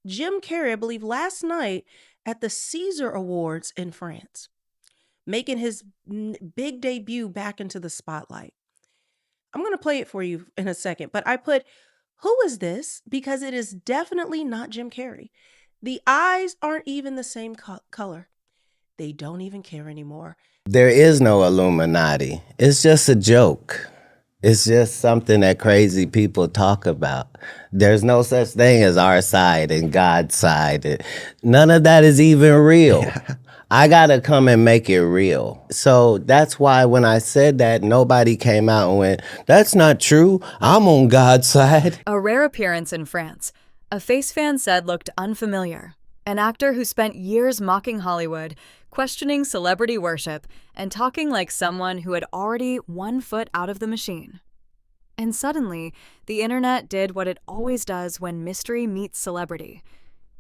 Jim Carrey, I believe, last night at the Caesar Awards in France, making his big debut back into the spotlight. I'm going to play it for you in a second, but I put, who is this? Because it is definitely not Jim Carrey. The eyes aren't even the same color. They don't even care anymore. There is no Illuminati. It's just a joke. It's just something that crazy people talk about. There's no such thing as our side and God's side. None of that is even real. I gotta come and make it real. So that's why when I said that, nobody came out and went, "That's not true. I'm on God's side." A rare appearance in France. A face fan said looked unfamiliar. An actor who spent years mocking Hollywood, questioning celebrity worship, and talking like someone who had already 1 foot out of the machine. And suddenly, the internet did what it always does when mystery meets celebrity.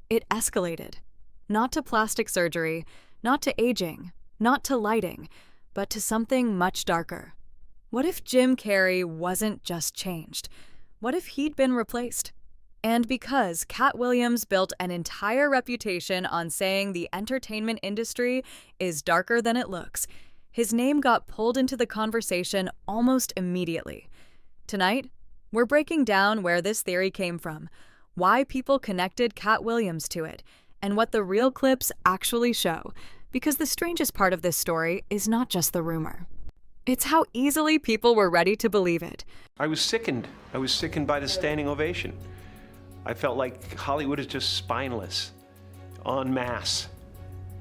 It escalated. Not to plastic surgery, not to aging, not to lighting, but to something much darker. What if Jim Carrey wasn't just changed? What if he'd been replaced? And because Katt Williams built an entire reputation on saying the entertainment industry is darker than it looks, his name got pulled into the conversation almost immediately. Tonight, we're breaking down where this theory came from, why people connected Katt Williams to it, and what the real clips actually show. Because the strangest part of this story is not just the rumor. It's how easily people were ready to believe it. I was sickened. I was sickened by the standing ovation. I felt like Hollywood is just spineless, en masse.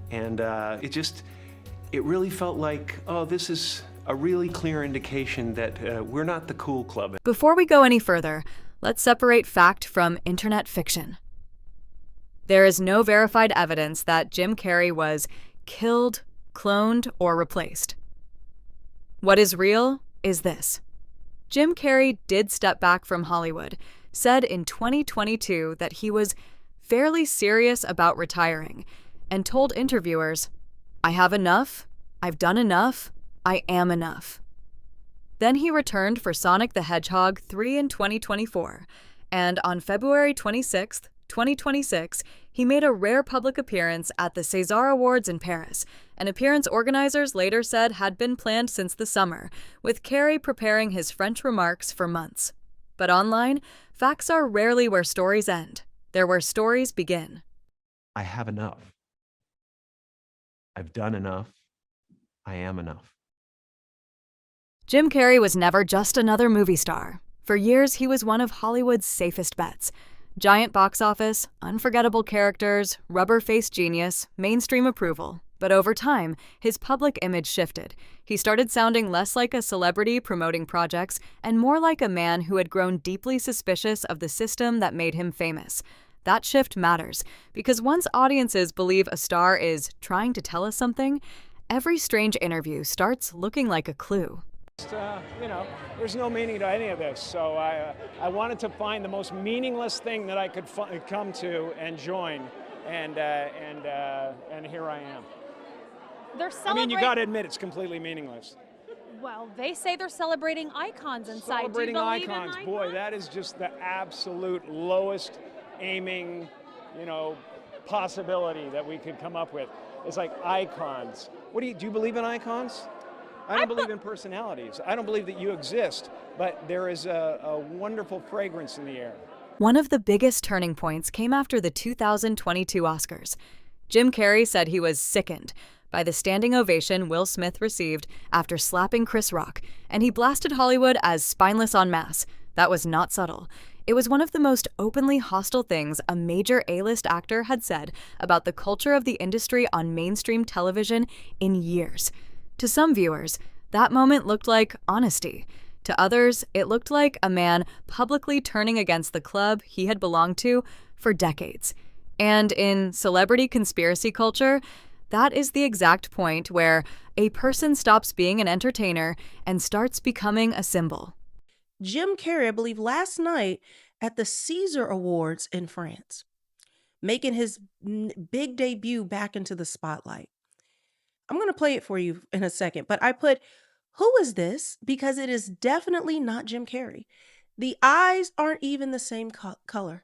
And it really felt like, oh, this is a really clear indication that we're not the cool club. Before we go any further, let's separate fact from internet fiction. There is no verified evidence that Jim Carrey was killed, cloned, or replaced. What is real is this. Jim Carrey did step back from Hollywood, said in 2022 that he was fairly serious about retiring, and told interviewers, "I have enough, I've done enough, I am enough." Then he returned for Sonic the Hedgehog 3 in 2024, and on February 26, 2026, he made a rare public appearance at the César Awards in Paris, an appearance organizers later said had been planned since the summer, with Carrey preparing his French remarks for months. But online, facts are rarely where stories end. They're where stories begin. I have enough. I've done enough. I am enough. Jim Carrey was never just another movie star. For years, he was one of Hollywood's safest bets. Giant box office, unforgettable characters, rubber-faced genius, mainstream approval. But over time, his public image shifted. He started sounding less like a celebrity promoting projects and more like a man who had grown deeply suspicious of the system that made him famous. That shift matters, because once audiences believe a star is trying to tell us something, every strange interview starts looking like a clue. There's no meaning to any of this, so I wanted to find the most meaningless thing that I could come to and join, and here I am. They're celebrating. You got to admit it's completely meaningless. Well, they say they're celebrating icons inside. Celebrating Do you believe icons, in boy, icons? that is just the absolute lowest aiming, possibility that we could come up with. It's like icons. Do you believe in icons? I don't believe in personalities. I don't believe that you exist, but there is a wonderful fragrance in the air. One of the biggest turning points came after the 2022 Oscars. Jim Carrey said he was sickened by the standing ovation Will Smith received after slapping Chris Rock, and he blasted Hollywood as spineless en masse. That was not subtle. It was one of the most openly hostile things a major A-list actor had said about the culture of the industry on mainstream television in years. To some viewers, that moment looked like honesty. To others, it looked like a man publicly turning against the club he had belonged to for decades. And in celebrity conspiracy culture, that is the exact point where a person stops being an entertainer and starts becoming a symbol. Jim Carrey, I believe, last night at the Caesar Awards in France, making his big debut back into the spotlight. I'm going to play it for you in a second, but I put, who is this? Because it is definitely not Jim Carrey. The eyes aren't even the same color.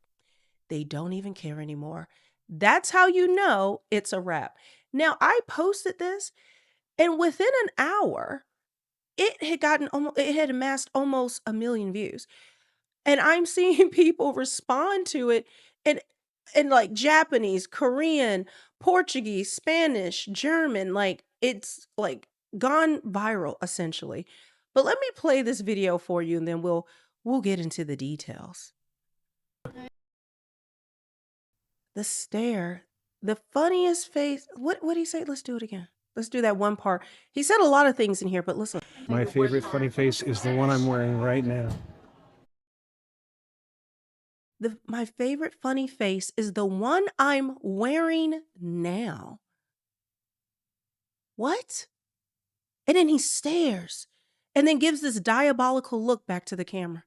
They don't even care anymore. That's how you know it's a wrap. Now, I posted this, and within an hour, it had amassed almost 1 million views. And I'm seeing people respond to it in like Japanese, Korean, Portuguese, Spanish, German, like it's like gone viral essentially. But let me play this video for you and then we'll get into the details. The stare, the funniest face. What did he say? Let's do it again. Let's do that one part. He said a lot of things in here, but listen. My favorite funny face is the one I'm wearing right now. My favorite funny face is the one I'm wearing now. What? And then he stares and then gives this diabolical look back to the camera.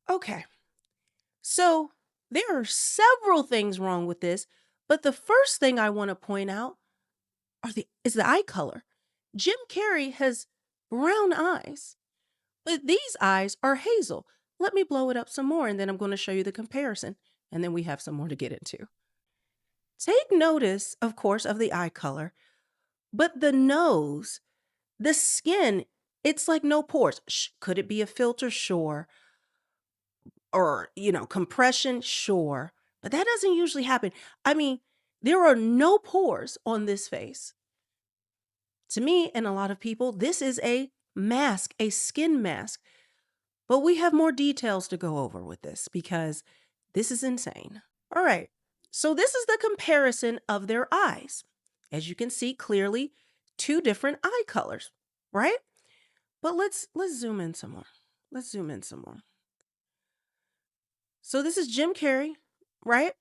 Okay. So there are several things wrong with this, but the first thing I want to point out is the eye color. Jim Carrey has brown eyes, but these eyes are hazel. Let me blow it up some more, and then I'm going to show you the comparison, and then we have some more to get into. Take notice, of course, of the eye color, but the nose, the skin, it's like no pores. Could it be a filter? Sure. Or, compression? Sure. But that doesn't usually happen. I mean, there are no pores on this face. To me and a lot of people, this is a mask, a skin mask. But we have more details to go over with this because this is insane. All right. So this is the comparison of their eyes. As you can see clearly, two different eye colors, right? But let's zoom in some more. Let's zoom in some more. So this is Jim Carrey, right?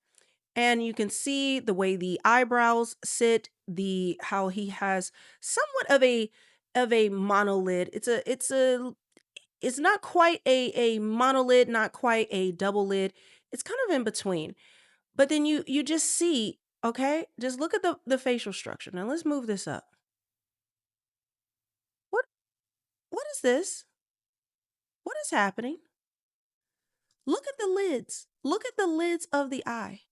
And you can see the way the eyebrows sit, how he has somewhat of a monolid. It's not quite a monolid, not quite a double lid. It's kind of in between. But then you just see, okay? Just look at the facial structure. Now let's move this up. What is this? What is happening? Look at the lids. Look at the lids of the eye.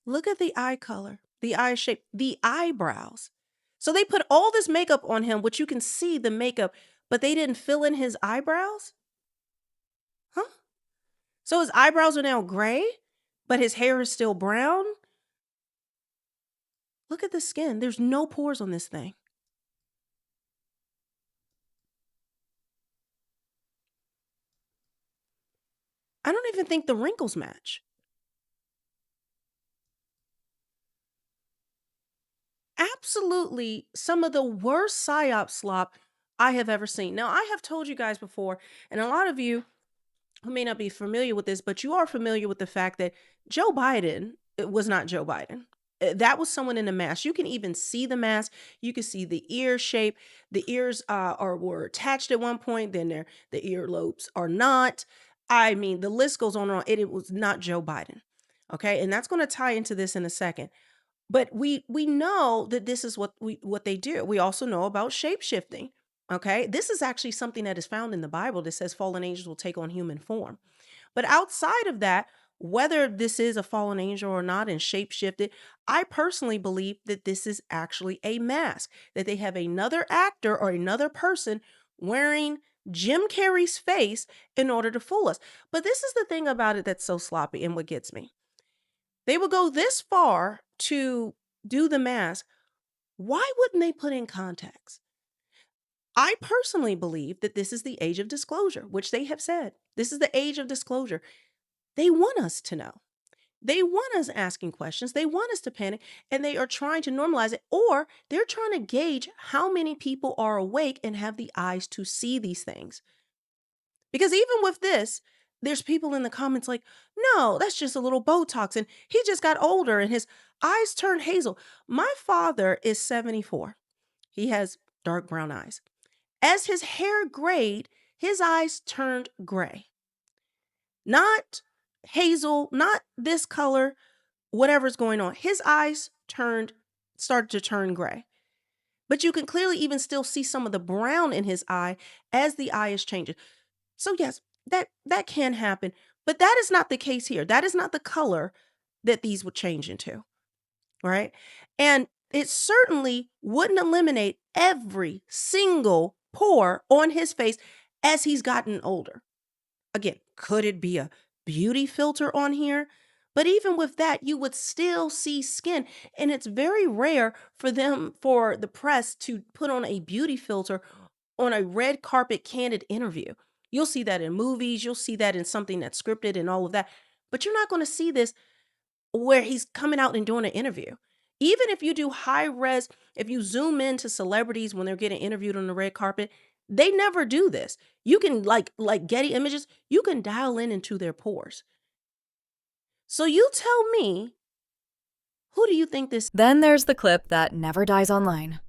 Look at the eye color, the eye shape, the eyebrows. So they put all this makeup on him, which you can see the makeup, but they didn't fill in his eyebrows? Huh? So his eyebrows are now gray, but his hair is still brown? Look at the skin. There's no pores on this thing. I don't even think the wrinkles match. Absolutely some of the worst psyop slop I have ever seen. Now, I have told you guys before, and a lot of you who may not be familiar with this, but you are familiar with the fact that Joe Biden was not Joe Biden. That was someone in a mask. You can even see the mask. You can see the ear shape. The ears were attached at one point. Then the earlobes are not. I mean, the list goes on and on. It was not Joe Biden. Okay, and that's going to tie into this in a second. But we know that this is what they do. We also know about shape-shifting. Okay? This is actually something that is found in the Bible that says fallen angels will take on human form. But outside of that, whether this is a fallen angel or not and shape-shifted, I personally believe that this is actually a mask, that they have another actor or another person wearing Jim Carrey's face in order to fool us. But this is the thing about it that's so sloppy and what gets me. They would go this far to do the mask. Why wouldn't they put in contacts? I personally believe that this is the age of disclosure, which they have said. This is the age of disclosure. They want us to know. They want us asking questions. They want us to panic, and they are trying to normalize it, or they're trying to gauge how many people are awake and have the eyes to see these things. Because even with this, there's people in the comments like, no, that's just a little Botox, and he just got older and his eyes turned hazel. My father is 74. He has dark brown eyes. As his hair grayed, his eyes turned gray. Not hazel, not this color, whatever's going on. His eyes started to turn gray. But you can clearly even still see some of the brown in his eye as the eye is changing. So yes, that can happen, but that is not the case here. That is not the color that these would change into, right? And it certainly wouldn't eliminate every single pore on his face as he's gotten older. Again, could it be a beauty filter on here? But even with that, you would still see skin. And it's very rare for the press to put on a beauty filter on a red carpet candid interview. You'll see that in movies, you'll see that in something that's scripted and all of that. But you're not going to see this where he's coming out and doing an interview. Even if you do high res, if you zoom into celebrities when they're getting interviewed on the red carpet, they never do this. You can like Getty Images, you can dial in into their pores. So you tell me, who do you think this? Then there's the clip that never dies online.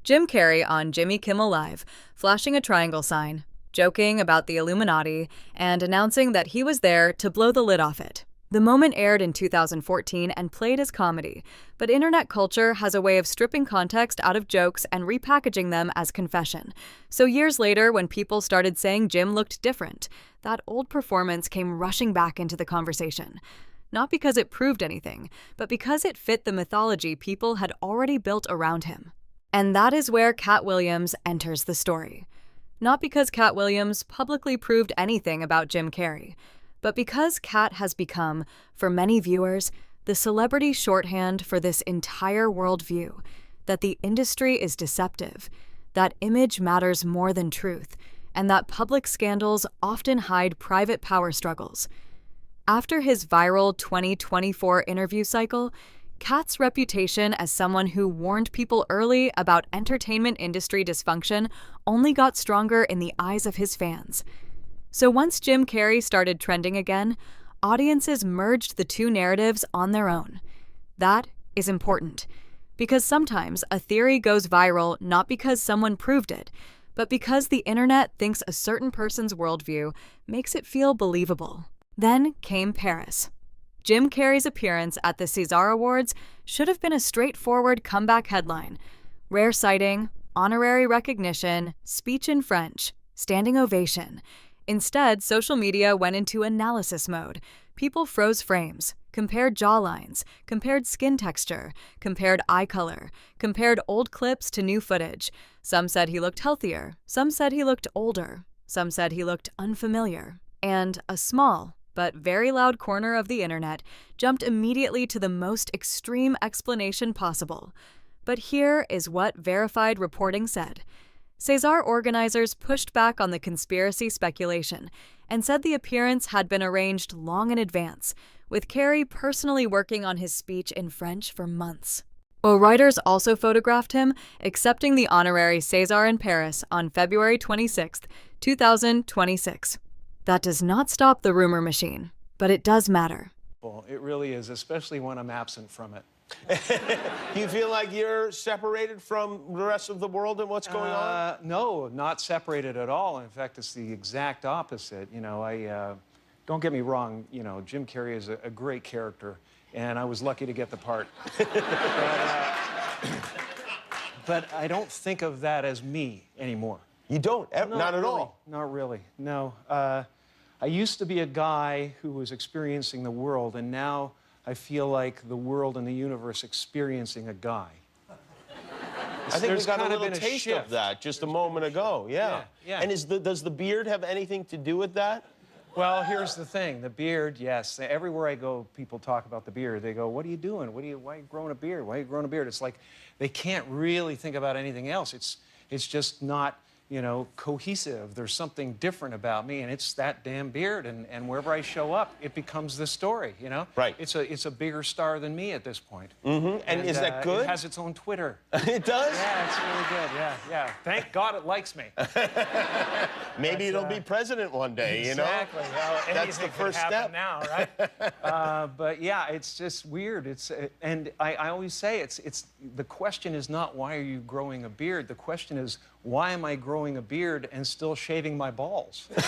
Jim Carrey on Jimmy Kimmel Live, flashing a triangle sign, joking about the Illuminati, and announcing that he was there to blow the lid off it. The moment aired in 2014 and played as comedy, but internet culture has a way of stripping context out of jokes and repackaging them as confession. So years later, when people started saying Jim looked different, that old performance came rushing back into the conversation. Not because it proved anything, but because it fit the mythology people had already built around him. And that is where Katt Williams enters the story. Not because Katt Williams publicly proved anything about Jim Carrey, but because Katt has become, for many viewers, the celebrity shorthand for this entire worldview, that the industry is deceptive, that image matters more than truth, and that public scandals often hide private power struggles. After his viral 2024 interview cycle, Katt's reputation as someone who warned people early about entertainment industry dysfunction only got stronger in the eyes of his fans. So once Jim Carrey started trending again, audiences merged the two narratives on their own. That is important, because sometimes a theory goes viral not because someone proved it, but because the internet thinks a certain person's worldview makes it feel believable. Then came Paris. Jim Carrey's appearance at the César Awards should have been a straightforward comeback headline. Rare sighting, honorary recognition, speech in French, standing ovation. Instead, social media went into analysis mode. People froze frames, compared jawlines, compared skin texture, compared eye color, compared old clips to new footage. Some said he looked healthier, some said he looked older, some said he looked unfamiliar. And a small, but very loud corner of the internet jumped immediately to the most extreme explanation possible. But here is what verified reporting said. César organizers pushed back on the conspiracy speculation and said the appearance had been arranged long in advance, with Carrey personally working on his speech in French for months. Well, writers also photographed him accepting the honorary César in Paris on February 26, 2026. That does not stop the rumor machine, but it does matter. Well, it really is, especially when I'm absent from it. Do you feel like you're separated from the rest of the world and what's going on? No, not separated at all. In fact, it's the exact opposite. You know, don't get me wrong, you know, Jim Carrey is a great character, and I was lucky to get the part. But I don't think of that as me anymore. You don't? Not at all? Not really, no. I used to be a guy who was experiencing the world, and now I feel like the world and the universe experiencing a guy. I think we got a little taste of that just a moment ago, yeah. And does the beard have anything to do with that? Well, here's the thing, the beard, yes. Everywhere I go, people talk about the beard. They go, what are you doing? Why are you growing a beard? Why are you growing a beard? It's like they can't really think about anything else. It's just not, you know, cohesive. There's something different about me, and it's that damn beard. And wherever I show up, it becomes the story, you know? Right. It's a bigger star than me at this point. Mm-hmm. And is that good? It has its own Twitter. It does? Yeah, it's really good. Yeah. Thank God it likes me. Maybe it'll be president one day, you know? Exactly. Well, that's the first step now, right? But yeah, it's just weird. And I always say it's the question is not why are you growing a beard. The question is why am I growing a beard and still shaving my balls? That's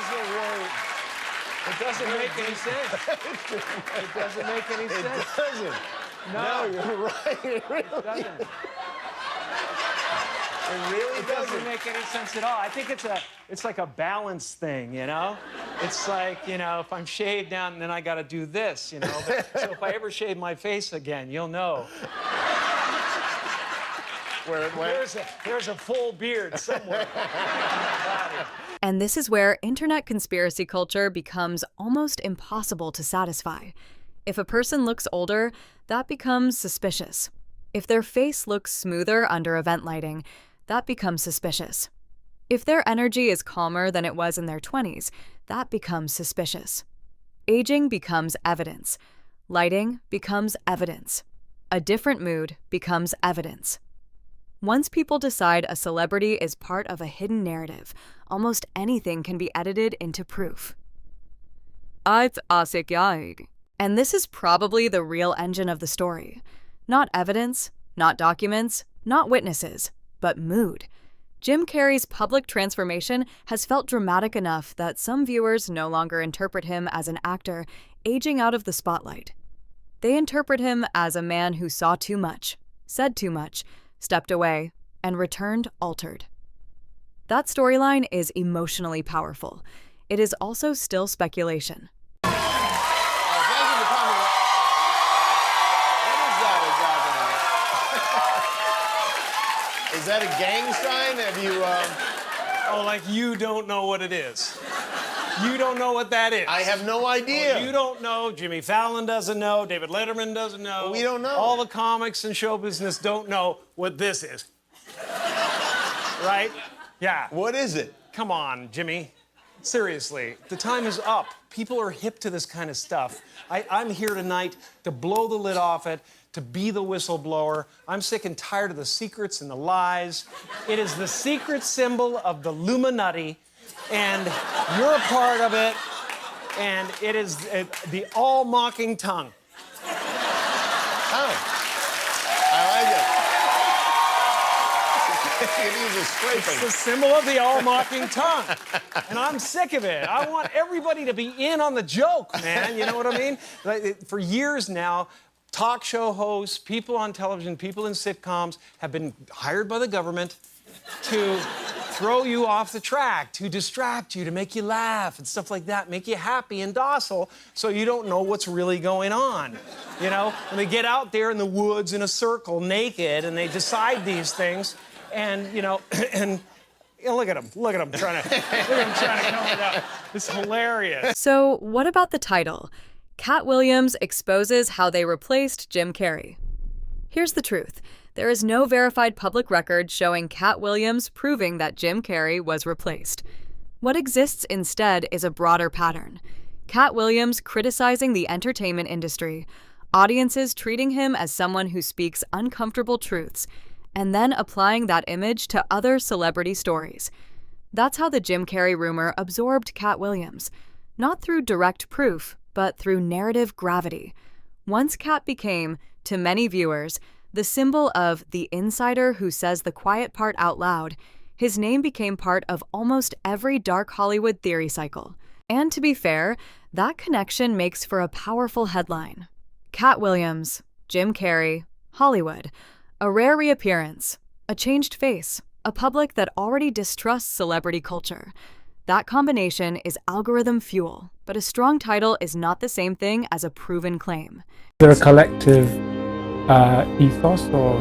the word. It doesn't make any sense. It doesn't make any sense. It doesn't. No, you're right. It really doesn't. It doesn't make any sense at all. I think it's like a balance thing, you know? It's like, you know, if I'm shaved down and then I got to do this, you know? So if I ever shave my face again, you'll know. There's a full beard somewhere. And this is where internet conspiracy culture becomes almost impossible to satisfy. If a person looks older, that becomes suspicious. If their face looks smoother under event lighting, that becomes suspicious. If their energy is calmer than it was in their 20s, that becomes suspicious. Aging becomes evidence. Lighting becomes evidence. A different mood becomes evidence. Once people decide a celebrity is part of a hidden narrative, almost anything can be edited into proof. And this is probably the real engine of the story. Not evidence, not documents, not witnesses, but mood. Jim Carrey's public transformation has felt dramatic enough that some viewers no longer interpret him as an actor aging out of the spotlight. They interpret him as a man who saw too much, said too much, stepped away, and returned altered. That storyline is emotionally powerful. It is also still speculation. Is that a gang sign? Have you, Oh, like you don't know what it is. You don't know what that is. I have no idea. You don't know. Jimmy Fallon doesn't know. David Letterman doesn't know. We don't know. All the comics and show business don't know what this is. Right? Yeah. What is it? Come on, Jimmy. Seriously, the time is up. People are hip to this kind of stuff. I'm here tonight to blow the lid off it, to be the whistleblower. I'm sick and tired of the secrets and the lies. It is the secret symbol of the Illuminati, and you're a part of it, and it is the all-mocking tongue. Oh, I like it. It's the symbol of the all-mocking tongue. And I'm sick of it. I want everybody to be in on the joke, man. You know what I mean? For years now, talk show hosts, people on television, people in sitcoms have been hired by the government to throw you off the track, to distract you, to make you laugh and stuff like that, make you happy and docile so you don't know what's really going on. You know, when they get out there in the woods in a circle naked and they decide these things, and, you know, and you know, look at him trying to come it up. It's hilarious. So what about the title? Katt Williams exposes how they replaced Jim Carrey. Here's the truth. There is no verified public record showing Katt Williams proving that Jim Carrey was replaced. What exists instead is a broader pattern. Katt Williams criticizing the entertainment industry, audiences treating him as someone who speaks uncomfortable truths, and then applying that image to other celebrity stories. That's how the Jim Carrey rumor absorbed Katt Williams, not through direct proof, but through narrative gravity. Once Katt became, to many viewers, the symbol of the insider who says the quiet part out loud, his name became part of almost every dark Hollywood theory cycle. And to be fair, that connection makes for a powerful headline. Katt Williams, Jim Carrey, Hollywood. A rare reappearance, a changed face, a public that already distrusts celebrity culture. That combination is algorithm fuel, but a strong title is not the same thing as a proven claim. Is there a collective ethos or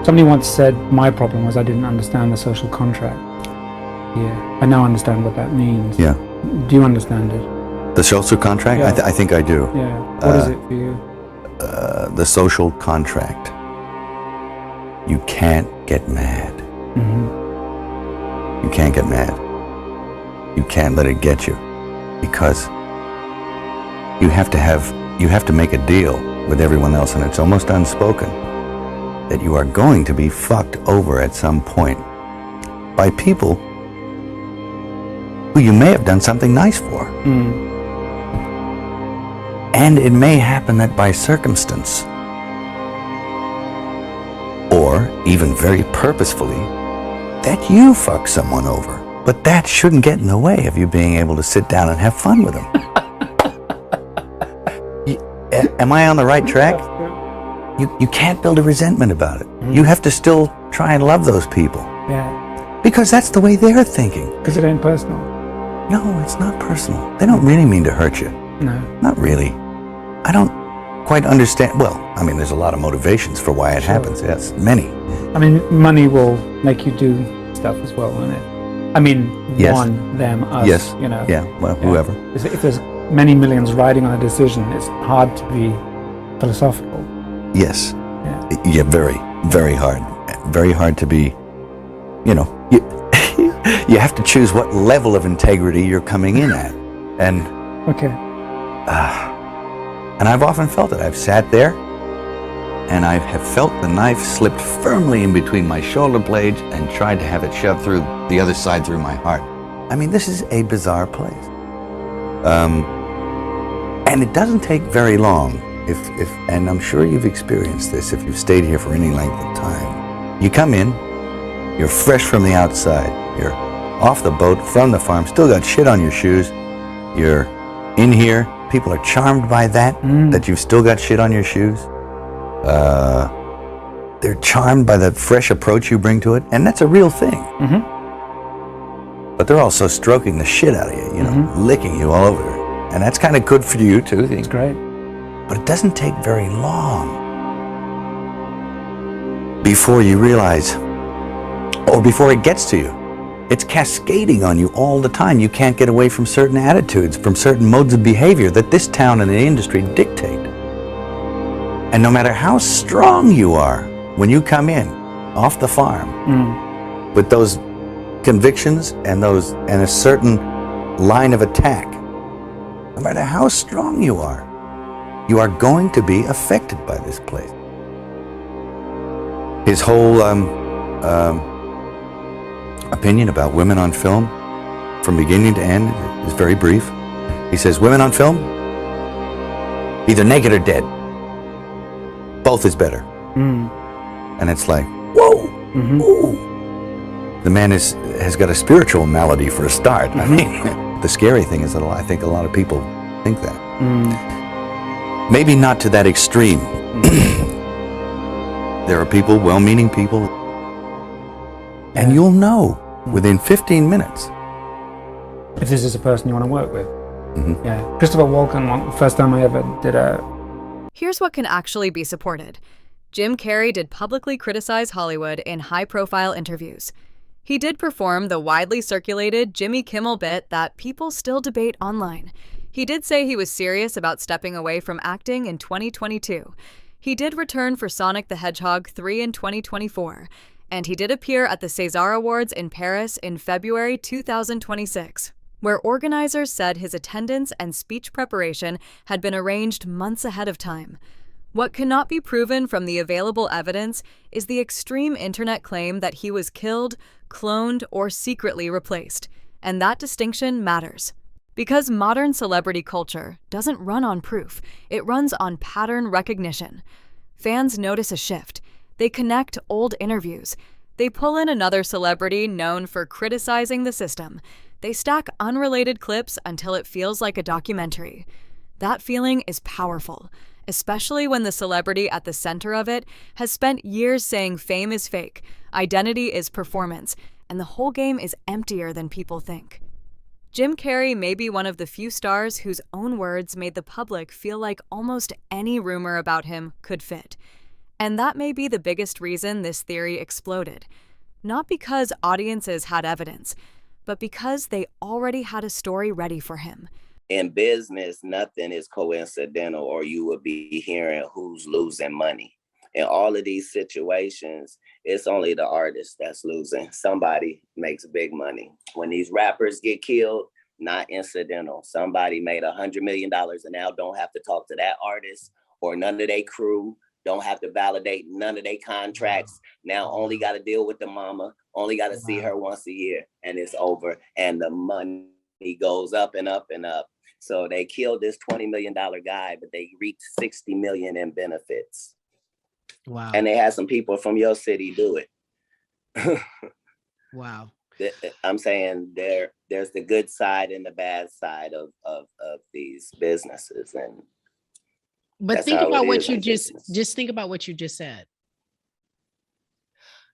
somebody once said my problem was I didn't understand the social contract. Yeah, I now understand what that means. Yeah. Do you understand it? The social contract? Yeah. I think I do. Yeah. What is it for you? The social contract. You can't get mad. Mm-hmm. You can't get mad. You can't let it get you, because you have to make a deal with everyone else, and it's almost unspoken that you are going to be fucked over at some point by people who you may have done something nice for. And it may happen that by circumstance, or even very purposefully, that you fuck someone over. But that shouldn't get in the way of you being able to sit down and have fun with them. Am I on the right track? You can't build a resentment about it. You have to still try and love those people. Yeah. Because that's the way they're thinking. Because it ain't personal. No, it's not personal. They don't really mean to hurt you. No. Not really. I don't quite understand. Well, I mean, there's a lot of motivations for why it happens. Yes, many. I mean, money will make you do stuff as well, won't it? I mean, Yes. one, them, us, Yes. you know. Yeah, well, whoever. If there's many millions riding on a decision, it's hard to be philosophical. Yes. Yeah. Yeah, very, very hard. Very hard to be, you know, you have to choose what level of integrity you're coming in at. And Okay. and I've often felt it. I've sat there and I have felt the knife slipped firmly in between my shoulder blades and tried to have it shoved through the other side through my heart. I mean, this is a bizarre place. And it doesn't take very long and I'm sure you've experienced this if you've stayed here for any length of time. You come in, you're fresh from the outside, you're off the boat, from the farm, still got shit on your shoes, you're in here, people are charmed by that you've still got shit on your shoes. They're charmed by the fresh approach you bring to it, and that's a real thing. But they're also stroking the shit out of you, you know, licking you all over. And that's kind of good for you too. It's great. But it doesn't take very long before you realize, or before it gets to you. It's cascading on you all the time. You can't get away from certain attitudes, from certain modes of behavior that this town and the industry dictate. And no matter how strong you are, when you come in off the farm with those convictions and a certain line of attack, no matter how strong you are going to be affected by this place. His whole opinion about women on film, from beginning to end, is very brief. He says, women on film, either naked or dead. Both is better. And it's like, whoa, ooh. The man has got a spiritual malady for a start. I mean, the scary thing is that I think a lot of people think that. Maybe not to that extreme. There are people, well-meaning people, and you'll know within 15 minutes if this is a person you want to work with. Yeah. Christopher Walken, first time I ever did a... Here's what can actually be supported. Jim Carrey did publicly criticize Hollywood in high-profile interviews. He did perform the widely circulated Jimmy Kimmel bit that people still debate online. He did say he was serious about stepping away from acting in 2022. He did return for Sonic the Hedgehog 3 in 2024. And he did appear at the César Awards in Paris in February 2026, where organizers said his attendance and speech preparation had been arranged months ahead of time. What cannot be proven from the available evidence is the extreme internet claim that he was killed, cloned, or secretly replaced. And that distinction matters. Because modern celebrity culture doesn't run on proof, it runs on pattern recognition. Fans notice a shift. They connect old interviews. They pull in another celebrity known for criticizing the system. They stack unrelated clips until it feels like a documentary. That feeling is powerful, especially when the celebrity at the center of it has spent years saying fame is fake, identity is performance, and the whole game is emptier than people think. Jim Carrey may be one of the few stars whose own words made the public feel like almost any rumor about him could fit. And that may be the biggest reason this theory exploded. Not because audiences had evidence, but because they already had a story ready for him. In business, nothing is coincidental, or you would be hearing who's losing money. In all of these situations, it's only the artist that's losing. Somebody makes big money. When these rappers get killed, not incidental. Somebody made $100 million and now don't have to talk to that artist or none of their crew, don't have to validate none of their contracts. Now only got to deal with the mama, only got to see her once a year, and it's over. And the money goes up and up and up. So they killed this $20 million guy, but they reaped $60 million in benefits. Wow. And they had some people from your city do it. Wow. I'm saying there's the good side and the bad side of these businesses. But think about what you just think about what you just said.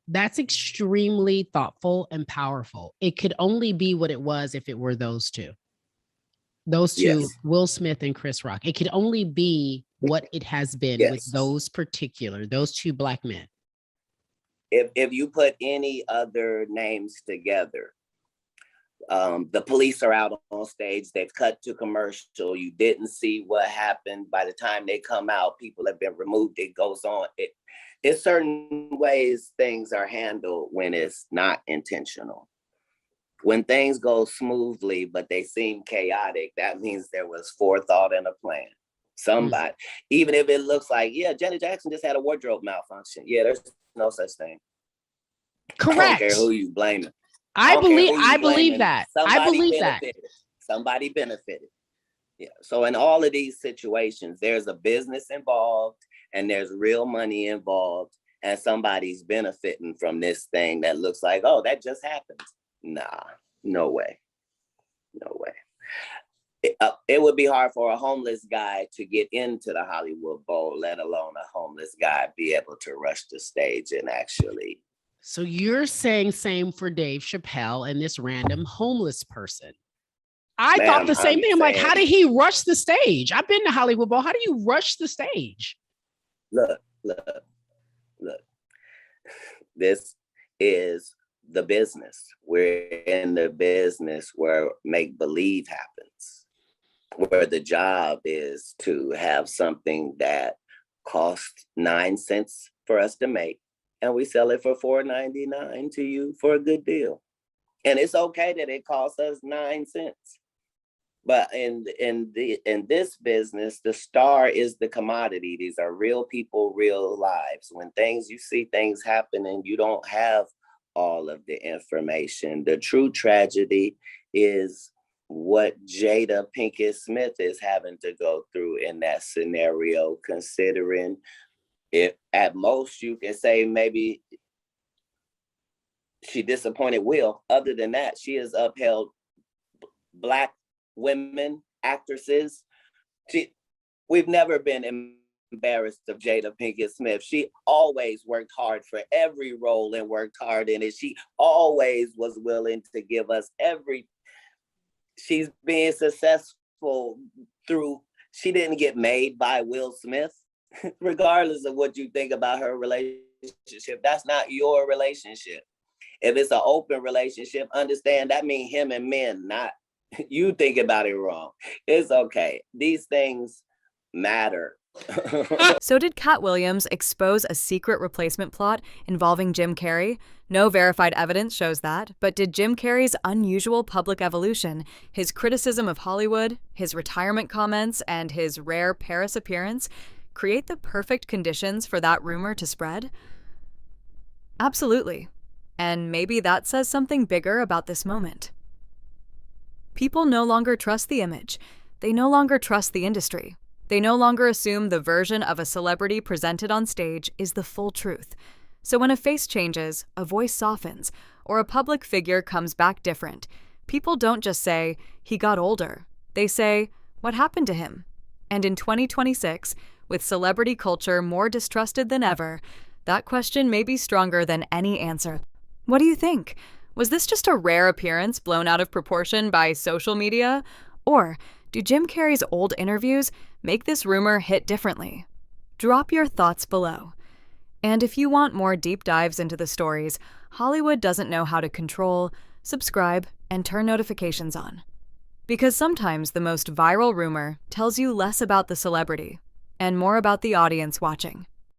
That's extremely thoughtful and powerful. It could only be what it was if it were those two. Those two, Yes. Will Smith and Chris Rock. It could only be what it has been with Yes. those two Black men. If you put any other names together, the police are out on stage, they've cut to commercial, you didn't see what happened. By the time they come out, people have been removed, it goes on. It's certain ways things are handled when it's not intentional. When things go smoothly, but they seem chaotic, that means there was forethought and a plan. Somebody, even if it looks like, yeah, Janet Jackson just had a wardrobe malfunction. Yeah, there's no such thing. Correct. I don't care who you blaming. I believe that. Somebody benefited. Yeah. So in all of these situations, there's a business involved and there's real money involved, and somebody's benefiting from this thing that looks like, oh, that just happened. Nah, no way. No way. It would be hard for a homeless guy to get into the Hollywood Bowl, let alone a homeless guy be able to rush the stage and actually. So you're saying same for Dave Chappelle and this random homeless person. I thought the same thing. I'm like, how did he rush the stage? I've been to Hollywood Bowl. How do you rush the stage? Look. This is the business. We're in the business where make-believe happens, where the job is to have something that costs 9 cents for us to make, and we sell it for $4.99 to you for a good deal. And it's okay that it costs us 9 cents. But in this business, the star is the commodity. These are real people, real lives. When you see things happen and you don't have all of the information, the true tragedy is what Jada Pinkett Smith is having to go through in that scenario, considering if at most you can say maybe she disappointed Will. Other than that, she has upheld Black women, actresses. We've never been embarrassed of Jada Pinkett Smith. She always worked hard for every role and worked hard in it. She always was willing to give us she's being successful she didn't get made by Will Smith. Regardless of what you think about her relationship, that's not your relationship. If it's an open relationship, understand that means him and men, not you think about it wrong. It's okay. These things matter. So did Katt Williams expose a secret replacement plot involving Jim Carrey? No verified evidence shows that, but did Jim Carrey's unusual public evolution, his criticism of Hollywood, his retirement comments, and his rare Paris appearance create the perfect conditions for that rumor to spread? Absolutely. And maybe that says something bigger about this moment. People no longer trust the image. They no longer trust the industry. They no longer assume the version of a celebrity presented on stage is the full truth. So when a face changes, a voice softens, or a public figure comes back different, people don't just say, he got older. They say, what happened to him? And in 2026, with celebrity culture more distrusted than ever, that question may be stronger than any answer. What do you think? Was this just a rare appearance blown out of proportion by social media? Or do Jim Carrey's old interviews make this rumor hit differently? Drop your thoughts below. And if you want more deep dives into the stories Hollywood doesn't know how to control, subscribe and turn notifications on. Because sometimes the most viral rumor tells you less about the celebrity and more about the audience watching.